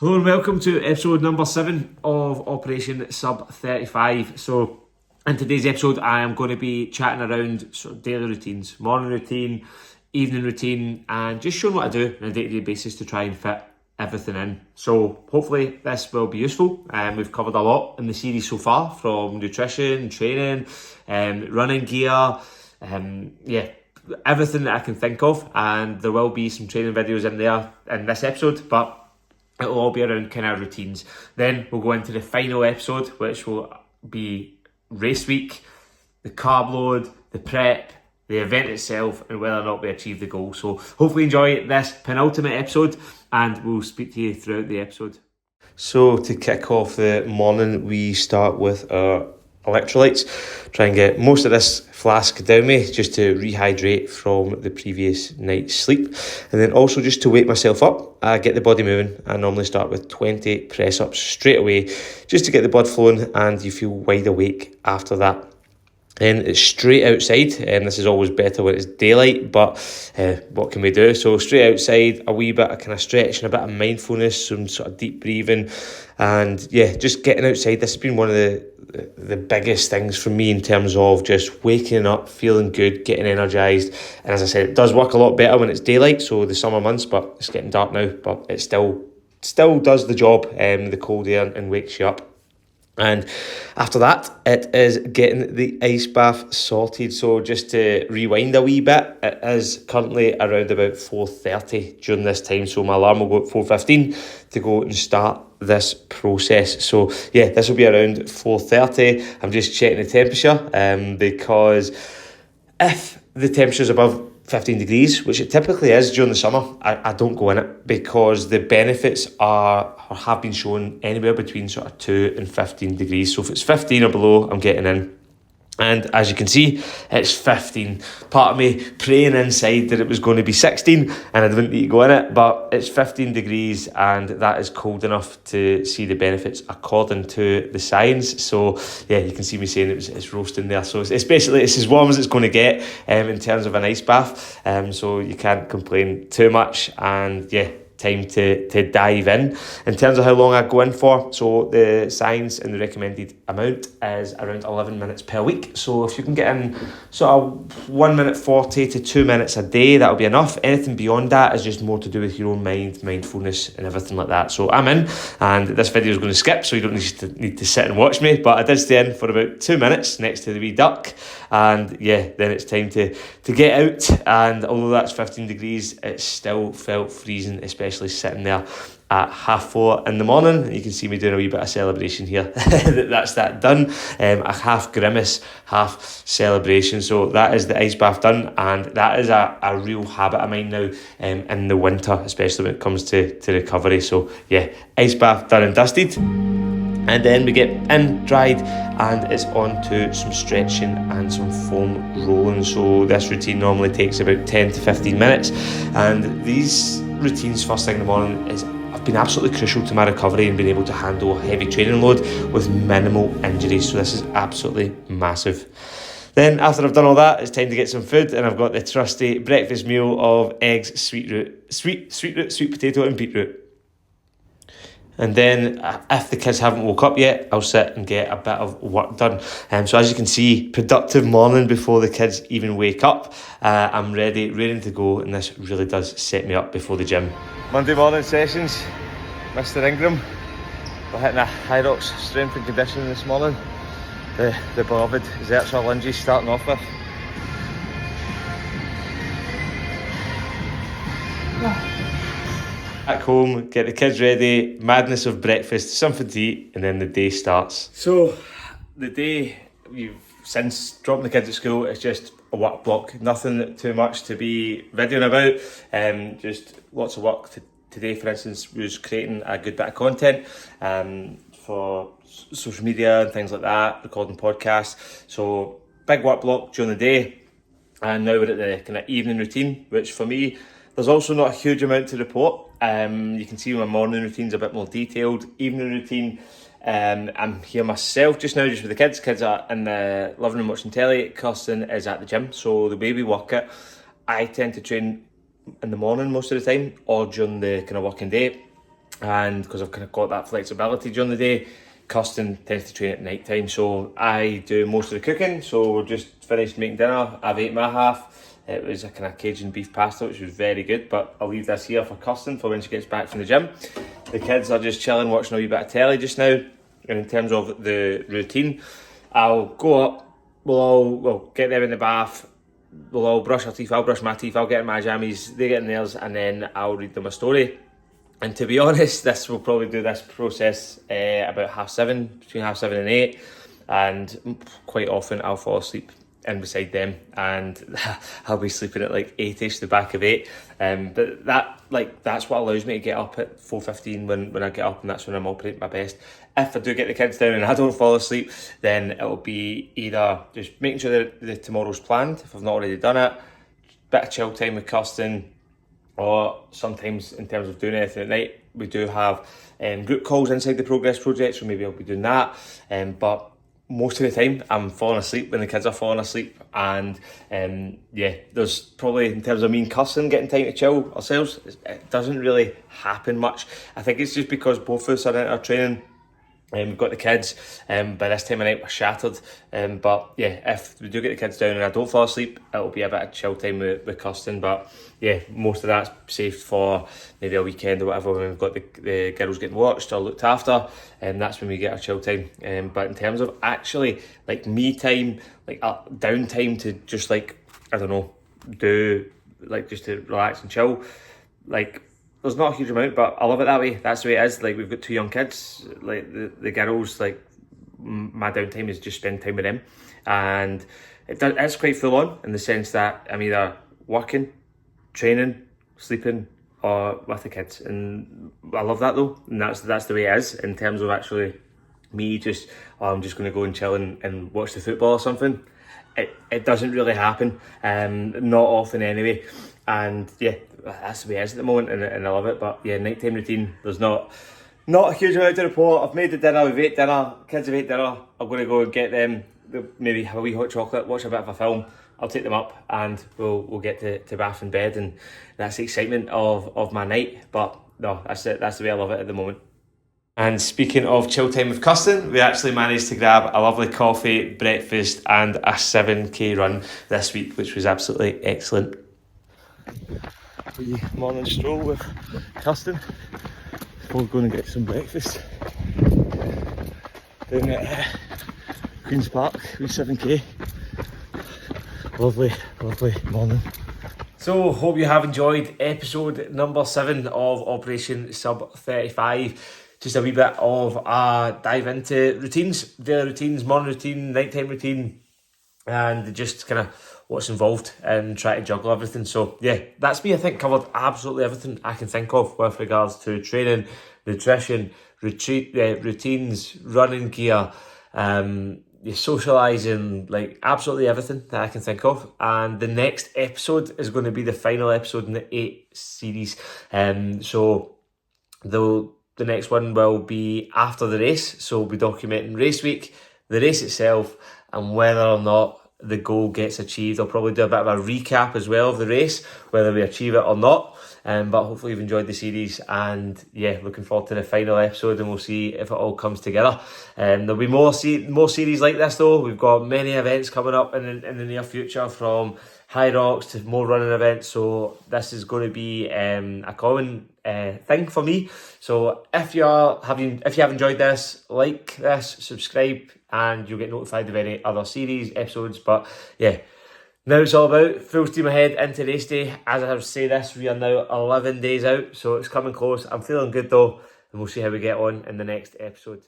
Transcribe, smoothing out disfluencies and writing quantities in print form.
Hello and welcome to episode number 7 of Operation Sub 35. So in today's episode I am going to be chatting around sort of daily routines, morning routine, evening routine, and just showing what I do on a day-to-day basis to try and fit everything in. So hopefully this will be useful. We've covered a lot in the series so far, from nutrition, training, running gear, everything that I can think of, and there will be some training videos in there in this episode, but it'll all be around kind of routines. Then we'll go into the final episode, which will be race week, the carb load, the prep, the event itself, and whether or not we achieve the goal. So hopefully enjoy this penultimate episode, and we'll speak to you throughout the episode. So to kick off the morning, we start with our electrolytes. Try and get most of this flask down me just to rehydrate from the previous night's sleep, and then also just to wake myself up. I get the body moving. I normally start with 20 press ups straight away just to get the blood flowing, and you feel wide awake after that. Then it's straight outside, and this is always better when it's daylight, but what can we do? So straight outside, a wee bit of kind of stretching, a bit of mindfulness, some sort of deep breathing, and yeah, just getting outside. This has been one of the biggest things for me in terms of just waking up, feeling good, getting energised. And as I said, it does work a lot better when it's daylight, so the summer months, but it's getting dark now, but it still does the job, the cold air, and wakes you up. And after that, it is getting the ice bath sorted. So just to rewind a wee bit, it is currently around about 4:30 during this time. So my alarm will go at 4:15 to go and start this process. So yeah, this will be around 4:30. I'm just checking the temperature because if the temperature is above 15 degrees, which it typically is during the summer, I don't go in it, because the benefits are or have been shown anywhere between sort of 2 and 15 degrees. So if it's 15 or below, I'm getting in. And as you can see, it's 15. Part of me praying inside that it was going to be 16 and I didn't need to go in it, but it's 15 degrees and that is cold enough to see the benefits according to the science. So yeah, you can see me saying it's roasting there. So it's basically, it's as warm as it's going to get in terms of an ice bath. So you can't complain too much, and yeah, time to dive in terms of how long I go in for. So the science and the recommended amount is around 11 minutes per week. So if you can get in sort of 1 minute 40 to 2 minutes a day, that'll be enough. Anything beyond that is just more to do with your own mind, mindfulness, and everything like that. So I'm in, and this video is going to skip, so you don't need to sit and watch me, but I did stay in for about 2 minutes next to the wee duck. And yeah, then it's time to get out, and although that's 15 degrees, it still felt freezing, especially sitting there at 4:30 in the morning. You can see me doing a wee bit of celebration here. That's that done. A half grimace, half celebration. So that is the ice bath done, and that is a real habit of mine now in the winter, especially when it comes to recovery. So yeah, ice bath done and dusted. And then we get in, dried, and it's on to some stretching and some foam rolling. So this routine normally takes about 10 to 15 minutes. And these routines first thing in the morning have been absolutely crucial to my recovery and being able to handle a heavy training load with minimal injuries. So this is absolutely massive. Then after I've done all that, it's time to get some food, and I've got the trusty breakfast meal of eggs, sweet potato and beetroot. And then if the kids haven't woke up yet, I'll sit and get a bit of work done. So as you can see, productive morning before the kids even wake up. I'm ready to go, and this really does set me up before the gym. Monday morning sessions, Mr. Ingram. We're hitting a Hyrox strength and conditioning this morning. The beloved Zercher lunges starting off with. Back home, get the kids ready, madness of breakfast, something to eat, and then the day starts. So the day, since dropping the kids at school, it's just a work block. Nothing too much to be videoing about. Just lots of work. Today, for instance, was creating a good bit of content for social media and things like that, recording podcasts. So big work block during the day, and now we're at the kind of evening routine, which for me, there's also not a huge amount to report. You can see my morning routine's a bit more detailed. Evening routine, I'm here myself just now, just with the kids. Kids are in the living room watching telly. Kirsten is at the gym. So the way we work it, I tend to train in the morning most of the time, or during the kind of working day. and because I've kind of got that flexibility during the day, Kirsten tends to train at night time, so I do most of the cooking. So we're just finished making dinner. I've ate my half. It was a kind of Cajun beef pasta, which was very good, but I'll leave this here for Kirsten for when she gets back from the gym. The kids are just chilling, watching a wee bit of telly just now. And in terms of the routine, I'll go up, we'll get them in the bath, we'll all brush our teeth, I'll brush my teeth, I'll get in my jammies, they get in theirs, and then I'll read them a story. And to be honest, we'll probably do this process about 7:30, between 7:30 and 8. And quite often I'll fall asleep in beside them, and I'll be sleeping at like 8ish, the back of 8. But that's what allows me to get up at 4:15 when I get up, and that's when I'm operating my best. If I do get the kids down and I don't fall asleep, then it'll be either just making sure that the tomorrow's planned, if I've not already done it, bit of chill time with Kirsten, or sometimes in terms of doing anything at night, we do have group calls inside the Progress Project, so maybe I'll be doing that. But most of the time I'm falling asleep when the kids are falling asleep, and there's probably, in terms of me and Kirsten getting time to chill ourselves, it doesn't really happen much. I think it's just because both of us are in our training. We've got the kids, by this time of night we're shattered, but yeah, if we do get the kids down and I don't fall asleep, it'll be a bit of chill time with Kirsten. But yeah, most of that's saved for maybe a weekend or whatever, when we've got the girls getting watched or looked after, and that's when we get our chill time. But in terms of actually like me time, like downtime to just like, I don't know, do like just to relax and chill, like there's not a huge amount, but I love it that way. That's the way it is. Like, we've got 2 young kids. Like, the girls, like, my downtime is just spend time with them. And it's quite full on, in the sense that I'm either working, training, sleeping, or with the kids. And I love that though. And that's the way it is, in terms of actually me just, I'm just going to go and chill and watch the football or something. It doesn't really happen, not often anyway. And yeah, that's the way it is at the moment, and I love it. But yeah, nighttime routine, there's not a huge amount to report. I've made the dinner, we've ate dinner, kids have ate dinner. I'm going to go and get them, maybe have a wee hot chocolate, watch a bit of a film. I'll take them up, and we'll get to bath and bed, and that's the excitement of my night. But no, that's it. That's the way I love it at the moment. And speaking of chill time with Kirsten, we actually managed to grab a lovely coffee, breakfast, and a 7k run this week, which was absolutely excellent. Morning stroll with Kirsten. We're going to get some breakfast down at Queen's Park, with 7k. Lovely morning. So, hope you have enjoyed episode number 7 of Operation Sub 35. Just a wee bit of a dive into routines, daily routines, morning routine, nighttime routine, and just kind of what's involved and try to juggle everything. So yeah, that's me. I think covered absolutely everything I can think of with regards to training, nutrition, routines, running gear, socialising, like absolutely everything that I can think of. And the next episode is going to be the final episode in the 8 series. So the next one will be after the race. So we'll be documenting race week, the race itself, and whether or not the goal gets achieved. I'll probably do a bit of a recap as well of the race, whether we achieve it or not. But hopefully you've enjoyed the series, and yeah, looking forward to the final episode, and we'll see if it all comes together. There'll be more series like this though. We've got many events coming up in the near future, from High Rocks to more running events. So this is going to be a common thing for me. So if you have enjoyed this, like this, subscribe, and you'll get notified of any other series episodes. But yeah, now it's all about full steam ahead into race day. As I say this, we are now 11 days out, so it's coming close. I'm feeling good though, and we'll see how we get on in the next episode.